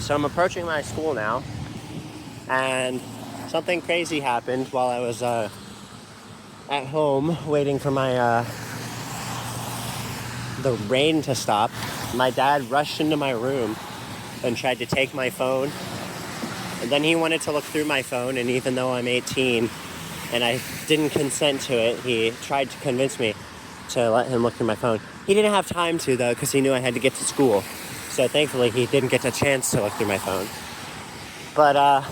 So I'm approaching my school now, and something crazy happened while I was at home waiting for my the rain to stop. My dad rushed into my room and tried to take my phone, and then he wanted to look through my phone, and even though I'm 18 and I didn't consent to it, he tried to convince me to let him look through my phone. He didn't have time to, though, because he knew I had to get to school. So thankfully, he didn't get a chance to look through my phone. But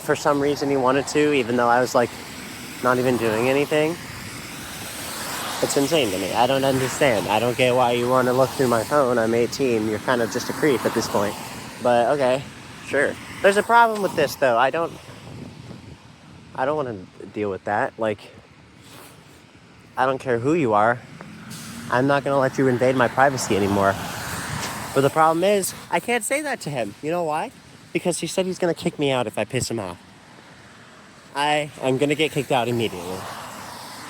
for some reason, he wanted to, even though I was, like, not even doing anything. It's insane to me. I don't understand. I don't get why you want to look through my phone. I'm 18. You're kind of just a creep at this point. But, okay, sure. There's a problem with this, though. I don't want to deal with that. Like, I don't care who you are. I'm not going to let you invade my privacy anymore. But the problem is, I can't say that to him. You know why? Because he said he's going to kick me out if I piss him off. I am going to get kicked out immediately.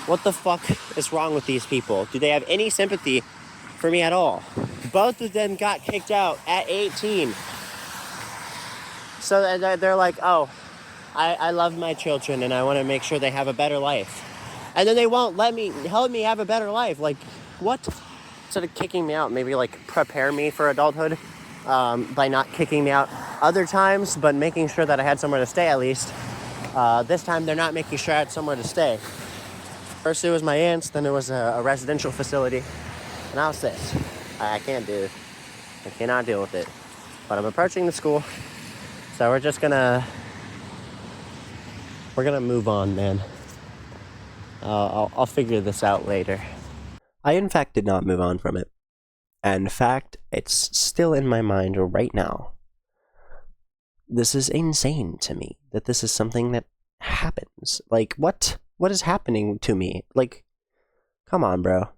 What the fuck is wrong with these people? Do they have any sympathy for me at all? Both of them got kicked out at 18. So they're like, oh, I love my children and I want to make sure they have a better life. And then they won't help me have a better life. Like, what? Instead of kicking me out, maybe like prepare me for adulthood by not kicking me out other times, but making sure that I had somewhere to stay at least. This time they're not making sure I had somewhere to stay. First it was my aunt's, then it was a residential facility. And now it's this. I can't do it. I cannot deal with it. But I'm approaching the school. So we're gonna move on, man. I'll figure this out later. I, in fact, did not move on from it. And in fact, it's still in my mind right now. This is insane to me, that this is something that happens. Like, what? What is happening to me? Like, come on, bro.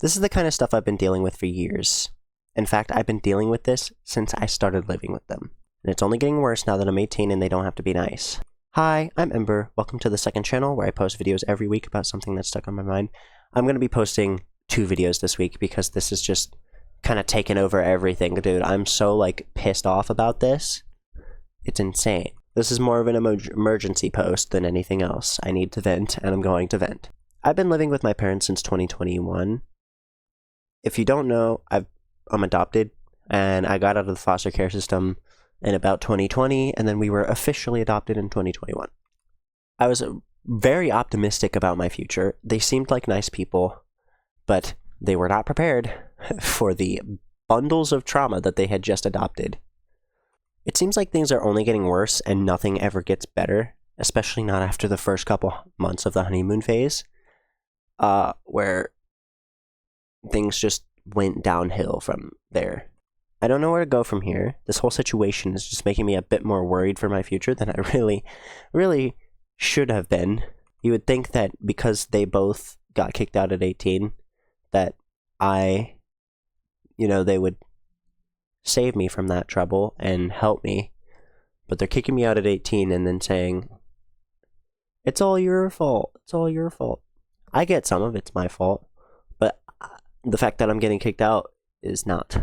This is the kind of stuff I've been dealing with for years. In fact, I've been dealing with this since I started living with them. And it's only getting worse now that I'm 18 and they don't have to be nice. Hi, I'm Ember. Welcome to the second channel where I post videos every week about something that's stuck on my mind. I'm going to be posting 2 videos this week because this is just kind of taken over everything. Dude, I'm so, like, pissed off about this. It's insane. This is more of an emergency post than anything else. I need to vent, and I'm going to vent. I've been living with my parents since 2021. If you don't know, I'm adopted, and I got out of the foster care system in about 2020, and then we were officially adopted in 2021. I was very optimistic about my future. They seemed like nice people, but they were not prepared for the bundles of trauma that they had just adopted. It seems like things are only getting worse and nothing ever gets better, especially not after the first couple months of the honeymoon phase, where things just went downhill from there. I don't know where to go from here. This whole situation is just making me a bit more worried for my future than I really should have been. You would think that because they both got kicked out at 18, that they would save me from that trouble and help me. But they're kicking me out at 18 and then saying, it's all your fault. It's all your fault. I get some of it's my fault, but the fact that I'm getting kicked out is not.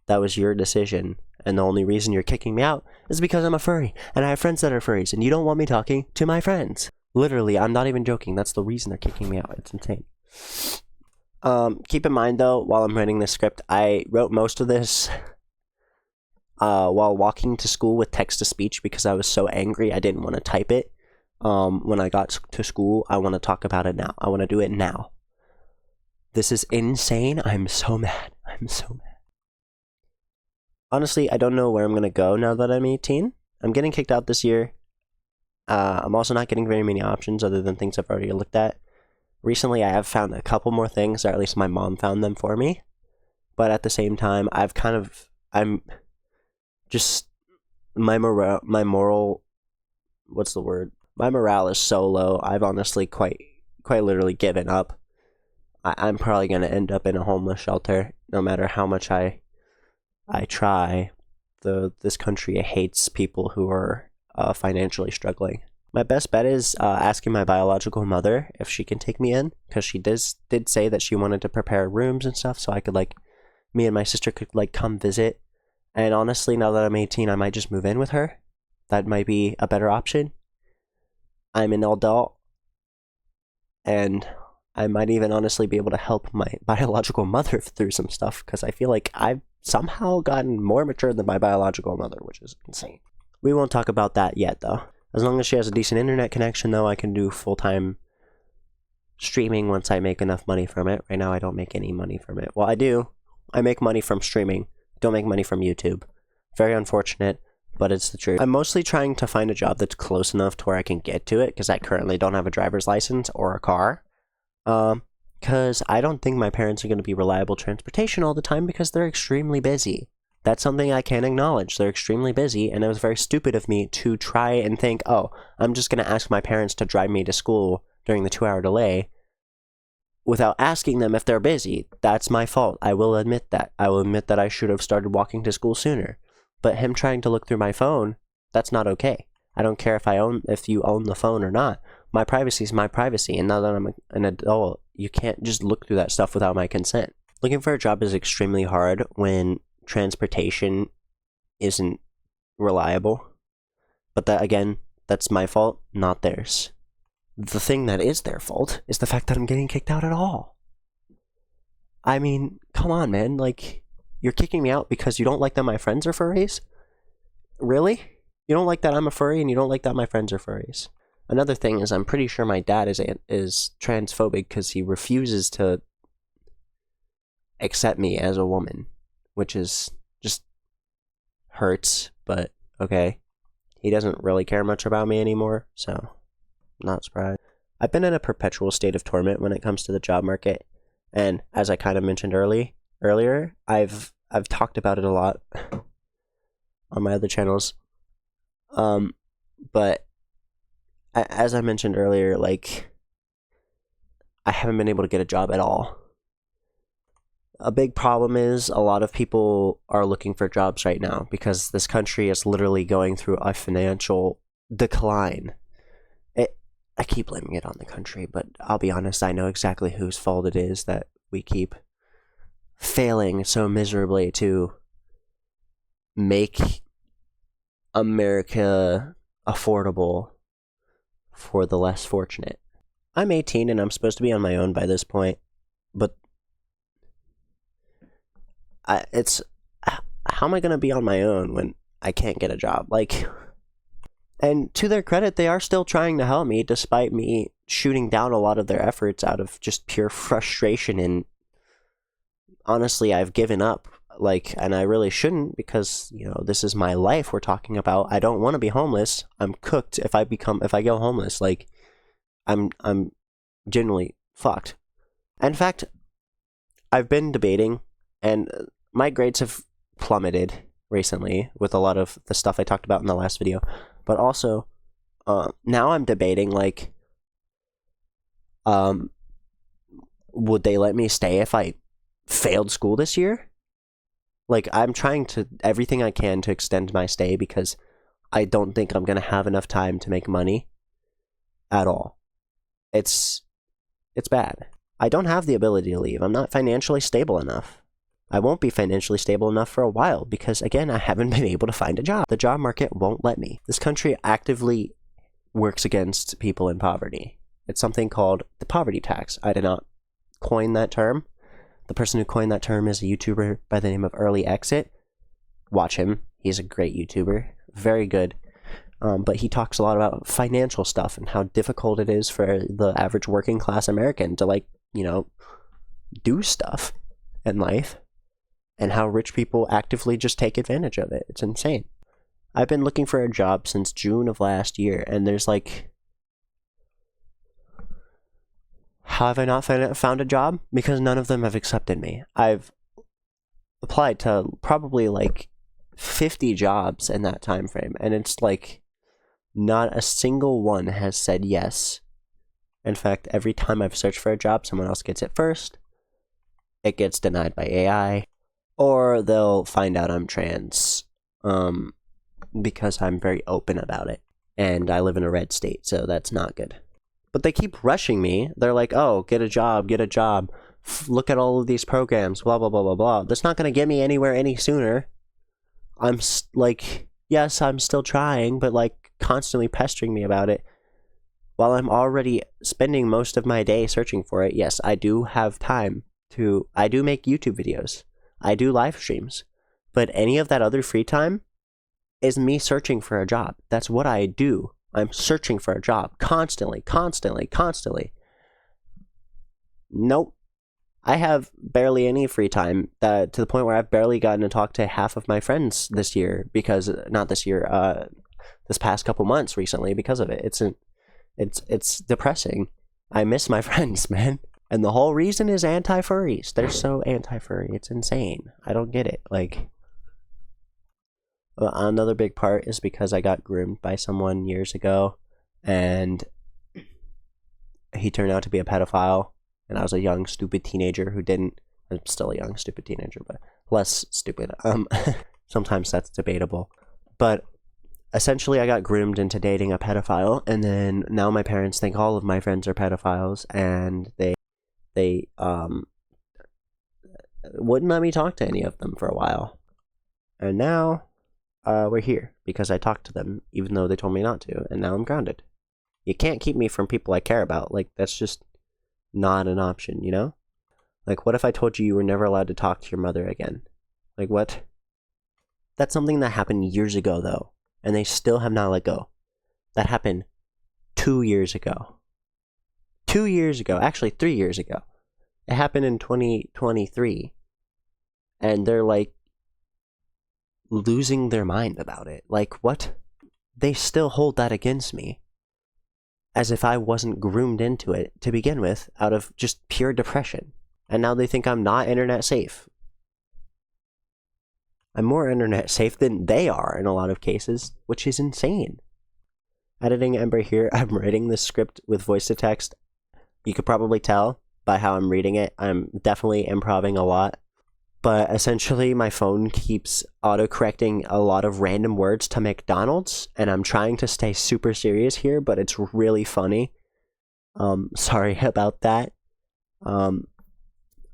That was your decision, and the only reason you're kicking me out is because I'm a furry, and I have friends that are furries, and you don't want me talking to my friends. Literally, I'm not even joking. That's the reason they're kicking me out. It's insane. Keep in mind, though, while I'm writing this script, I wrote most of this while walking to school with text-to-speech because I was so angry I didn't want to type it. When I got to school, I want to talk about it now. I want to do it now. This is insane. I'm so mad. I'm so mad. Honestly, I don't know where I'm going to go now that I'm 18. I'm getting kicked out this year. I'm also not getting very many options other than things I've already looked at. Recently, I have found a couple more things, or at least my mom found them for me. But at the same time, my morale is so low. I've honestly quite literally given up. I'm probably going to end up in a homeless shelter, no matter how much I try. This country hates people who are financially struggling. My best bet is asking my biological mother if she can take me in, because she did say that she wanted to prepare rooms and stuff so I could me and my sister could like come visit. And honestly, now that I'm 18, I might just move in with her. That might be a better option. I'm an adult, and I might even honestly be able to help my biological mother through some stuff, because I feel like I've somehow gotten more mature than my biological mother, which is insane. We won't talk about that yet, though. As long as she has a decent internet connection, though, I can do full-time streaming once I make enough money from it. Right now, I don't make any money from it. Well, I do. I make money from streaming. Don't make money from YouTube. Very unfortunate, but it's the truth. I'm mostly trying to find a job that's close enough to where I can get to it, because I currently don't have a driver's license or a car. Because I don't think my parents are going to be reliable transportation all the time, because they're extremely busy. That's something I can acknowledge. They're extremely busy, and it was very stupid of me to try and think, oh, I'm just going to ask my parents to drive me to school during the 2-hour delay without asking them if they're busy. That's my fault. I will admit that. I will admit that I should have started walking to school sooner. But him trying to look through my phone, that's not okay. I don't care if you own the phone or not. My privacy is my privacy, and now that I'm an adult, you can't just look through that stuff without my consent. Looking for a job is extremely hard when transportation isn't reliable. But that, again, that's my fault, not theirs. The thing that is their fault is the fact that I'm getting kicked out at all. I mean, come on, man. Like, you're kicking me out because you don't like that my friends are furries? Really? You don't like that I'm a furry, and you don't like that my friends are furries? Another thing is, I'm pretty sure my dad is transphobic because he refuses to accept me as a woman, which is just hurts, but okay. He doesn't really care much about me anymore, so not surprised. I've been in a perpetual state of torment when it comes to the job market, and as I kind of mentioned earlier, I've talked about it a lot on my other channels. But as I mentioned earlier, like, I haven't been able to get a job at all. A big problem is a lot of people are looking for jobs right now because this country is literally going through a financial decline. I keep blaming it on the country, but I'll be honest, I know exactly whose fault it is that we keep failing so miserably to make America affordable for the less fortunate. I'm 18 and I'm supposed to be on my own by this point, but how am I going to be on my own when I can't get a job? Like, and to their credit, they are still trying to help me despite me shooting down a lot of their efforts out of just pure frustration, and honestly, I've given up. Like, and I really shouldn't, because, you know, this is my life we're talking about. I don't want to be homeless. I'm cooked if I go homeless. Like, I'm genuinely fucked. In fact, I've been debating, and my grades have plummeted recently with a lot of the stuff I talked about in the last video. But also, now I'm debating, like, would they let me stay if I failed school this year? Like, I'm trying to everything I can to extend my stay because I don't think I'm going to have enough time to make money at all. It's bad. I don't have the ability to leave. I'm not financially stable enough. I won't be financially stable enough for a while because, again, I haven't been able to find a job. The job market won't let me. This country actively works against people in poverty. It's something called the poverty tax. I did not coin that term. The person who coined that term is a YouTuber by the name of Early Exit. Watch him. He's a great YouTuber. Very good. But he talks a lot about financial stuff and how difficult it is for the average working class American to, like, you know, do stuff in life, and how rich people actively just take advantage of it. It's insane. I've been looking for a job since June of last year, and there's like, how have I not found a job? Because none of them have accepted me. I've applied to probably like 50 jobs in that time frame, and it's like not a single one has said yes. In fact, every time I've searched for a job, someone else gets it first. It gets denied by AI, or they'll find out I'm trans, because I'm very open about it, and I live in a red state, so that's not good. But they keep rushing me. They're like, oh, get a job, look at all of these programs, blah, blah, blah, blah, blah. That's not going to get me anywhere any sooner. I'm like, yes, I'm still trying, but like constantly pestering me about it while I'm already spending most of my day searching for it. Yes, I do have time I do make YouTube videos. I do live streams, but any of that other free time is me searching for a job. That's what I do. I'm searching for a job constantly, constantly, constantly. Nope. I have barely any free time, to the point where I've barely gotten to talk to half of my friends this year this past couple months recently because of it. It's depressing. I miss my friends, man. And the whole reason is anti-furries. They're so anti-furry. It's insane. I don't get it. Like, another big part is because I got groomed by someone years ago, and he turned out to be a pedophile, and I was a young, stupid teenager who didn't... I'm still a young, stupid teenager, but less stupid. Sometimes that's debatable. But essentially, I got groomed into dating a pedophile, and then now my parents think all of my friends are pedophiles, and they wouldn't let me talk to any of them for a while. And now we're here because I talked to them even though they told me not to, and now I'm grounded. You can't keep me from people I care about. Like, that's just not an option, you know? Like, what if I told you were never allowed to talk to your mother again? Like, what? That's something that happened years ago, though, and they still have not let go. That happened 2 years ago. 2 years ago. Actually, 3 years ago. It happened in 2023. And they're, like, losing their mind about it. Like, what? They still hold that against me. As if I wasn't groomed into it to begin with, out of just pure depression. And now they think I'm not internet safe. I'm more internet safe than they are in a lot of cases, which is insane. Editing Ember here, I'm writing this script with voice to text. You could probably tell by how I'm reading it. I'm definitely improvising a lot. But essentially, my phone keeps autocorrecting a lot of random words to McDonald's, and I'm trying to stay super serious here, but it's really funny. Sorry about that.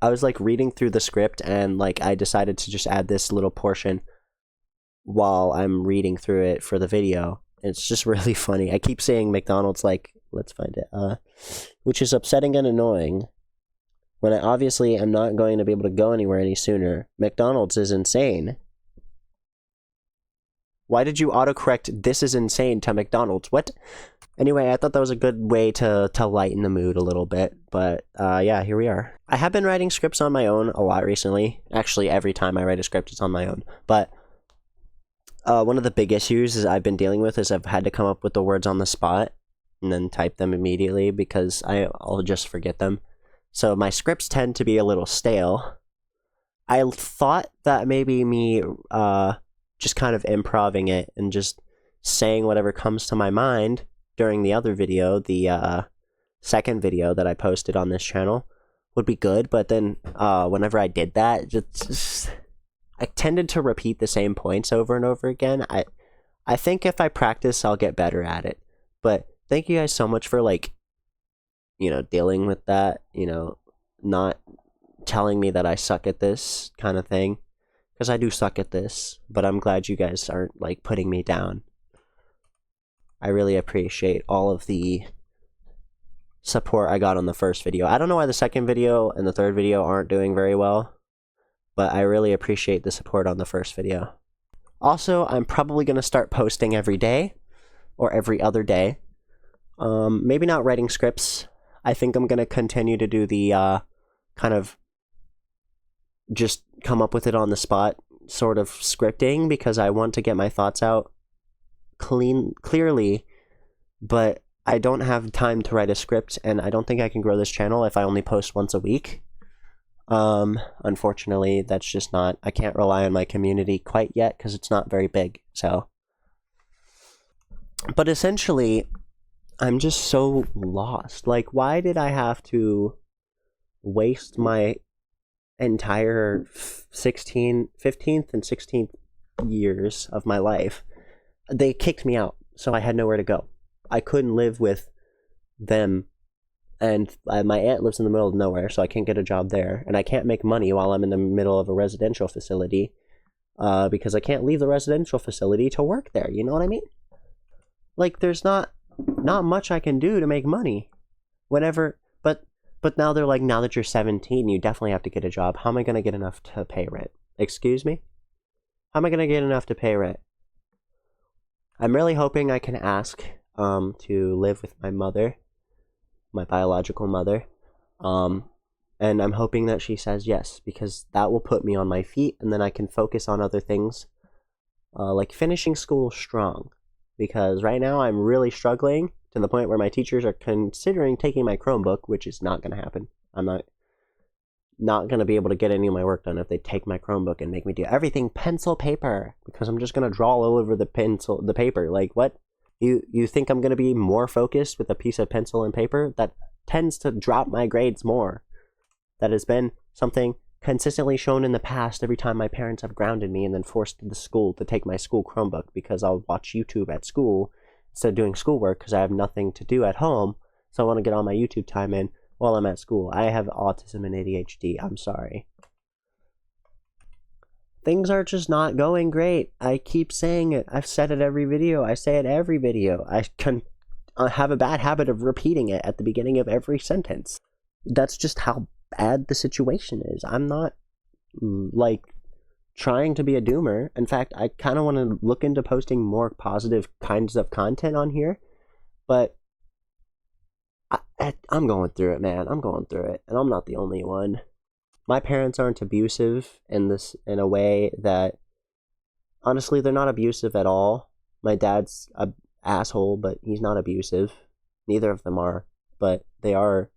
I was like reading through the script, and like I decided to just add this little portion while I'm reading through it for the video. It's just really funny. I keep saying McDonald's, like, let's find it, which is upsetting and annoying. When I obviously am not going to be able to go anywhere any sooner. McDonald's is insane. Why did you autocorrect "this is insane" to McDonald's? What? Anyway, I thought that was a good way to lighten the mood a little bit. But yeah, here we are. I have been writing scripts on my own a lot recently. Actually, every time I write a script, it's on my own. But one of the big issues is I've been dealing with is I've had to come up with the words on the spot and then type them immediately because I'll just forget them. So my scripts tend to be a little stale. I thought that maybe me just kind of improvising it and just saying whatever comes to my mind during the other video, the second video that I posted on this channel, would be good. But then whenever I did that, I tended to repeat the same points over and over again. I think if I practice, I'll get better at it. But thank you guys so much for, like, you know, dealing with that, you know, not telling me that I suck at this kind of thing, because I do suck at this, but I'm glad you guys aren't, like, putting me down. I really appreciate all of the support I got on the first video. I don't know why the second video and the third video aren't doing very well, but I really appreciate the support on the first video. Also, I'm probably going to start posting every day, or every other day. Maybe not writing scripts. I think I'm going to continue to do the kind of just come up with it on the spot sort of scripting, because I want to get my thoughts out clearly, but I don't have time to write a script, and I don't think I can grow this channel if I only post once a week. Unfortunately, that's just not, I can't rely on my community quite yet because it's not very big, so. But essentially, I'm just so lost. Like, why did I have to waste my entire 15th and 16th years of my life? They kicked me out, so I had nowhere to go. I couldn't live with them And my aunt lives in the middle of nowhere, so I can't get a job there. And I can't make money while I'm in the middle of a residential facility because I can't leave the residential facility to work there. You know what I mean? Like, there's not much I can do to make money. But now they're like, now that you're 17, you definitely have to get a job. How am I going to get enough to pay rent? Excuse me? How am I going to get enough to pay rent? I'm really hoping I can ask to live with my mother, my biological mother. And I'm hoping that she says yes, because that will put me on my feet, and then I can focus on other things, like finishing school strong. Because right now I'm really struggling to the point where my teachers are considering taking my Chromebook, which is not going to happen. I'm not going to be able to get any of my work done if they take my Chromebook and make me do everything pencil paper, because I'm just going to draw all over the paper. Like, what? You think I'm going to be more focused with a piece of pencil and paper? That tends to drop my grades more. That has been something consistently shown in the past every time my parents have grounded me and then forced the school to take my school Chromebook because I'll watch YouTube at school instead of doing schoolwork because I have nothing to do at home. So I want to get all my YouTube time in while I'm at school. I have autism and ADHD. I'm sorry. Things are just not going great. I keep saying it. I've said it every video. I say it every video. I have a bad habit of repeating it at the beginning of every sentence. That's just how bad the situation is. I'm not like trying to be a doomer. In fact, I kind of want to look into posting more positive kinds of content on here, but I'm going through it, man. I'm going through it, and I'm not the only one. My parents aren't abusive in a way that, honestly, they're not abusive at all. My dad's an asshole, but he's not abusive. Neither of them are, but they are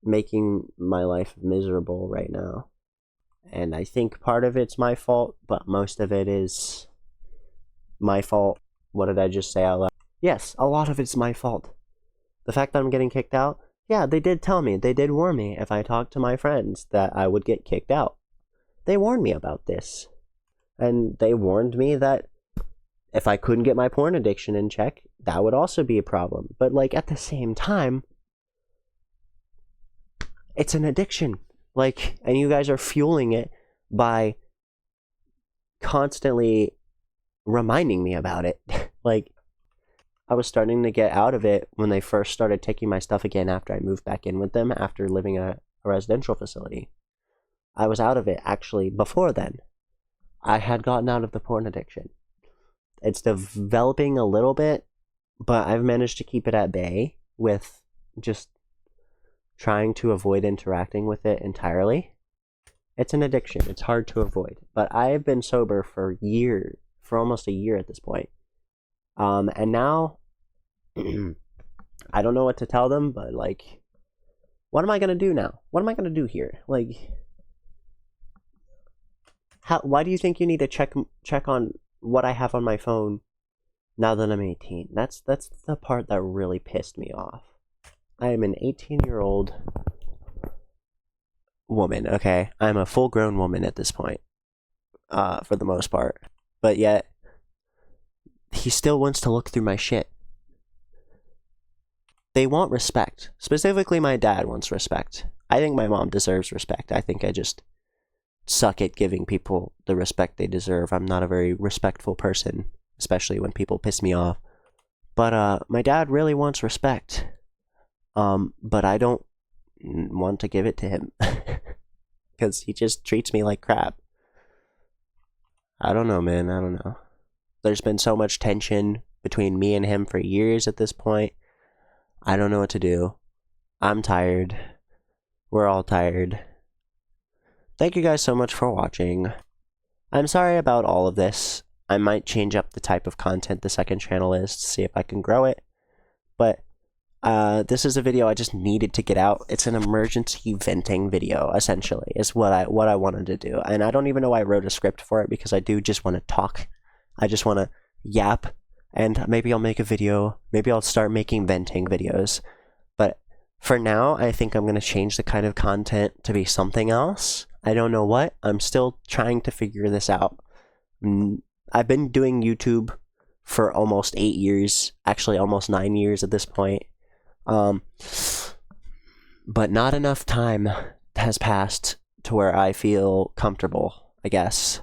making my life miserable right now. And I think part of it's my fault, but most of it is my fault. What did I just say out loud? Yes, a lot of it's my fault. The fact that I'm getting kicked out, yeah, they did tell me, they did warn me if I talked to my friends that I would get kicked out. They warned me about this. And they warned me that if I couldn't get my porn addiction in check, that would also be a problem. But like at the same time, it's an addiction. Like, and you guys are fueling it by constantly reminding me about it. Like, I was starting to get out of it when they first started taking my stuff again after I moved back in with them after living in a residential facility. I was out of it actually before then. I had gotten out of the porn addiction. It's developing a little bit, but I've managed to keep it at bay with just trying to avoid interacting with it entirely. It's an addiction. It's hard to avoid. But I've been sober for almost a year at this point. And now, I don't know what to tell them, but like, what am I going to do now? What am I going to do here? Like, why do you think you need to check on what I have on my phone now that I'm 18? That's the part that really pissed me off. I am an 18-year-old woman, okay? I'm a full-grown woman at this point, for the most part. But yet, he still wants to look through my shit. They want respect. Specifically, my dad wants respect. I think my mom deserves respect. I think I just suck at giving people the respect they deserve. I'm not a very respectful person, especially when people piss me off. But my dad really wants respect. But I don't want to give it to him because he just treats me like crap. I don't know, man. I don't know. There's been so much tension between me and him for years at this point. I don't know what to do. I'm tired. We're all tired. Thank you guys so much for watching. I'm sorry about all of this. I might change up the type of content the second channel is to see if I can grow it. But this is a video I just needed to get out. It's an emergency venting video, essentially, is what I wanted to do. And I don't even know why I wrote a script for it, because I do just want to talk. I just want to yap, and maybe I'll make a video. Maybe I'll start making venting videos. But for now, I think I'm going to change the kind of content to be something else. I don't know what. I'm still trying to figure this out. I've been doing YouTube for almost 8 years, actually almost 9 years at this point. But not enough time has passed to where I feel comfortable, I guess.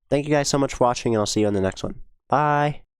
Thank you guys so much for watching, and I'll see you on the next one. Bye!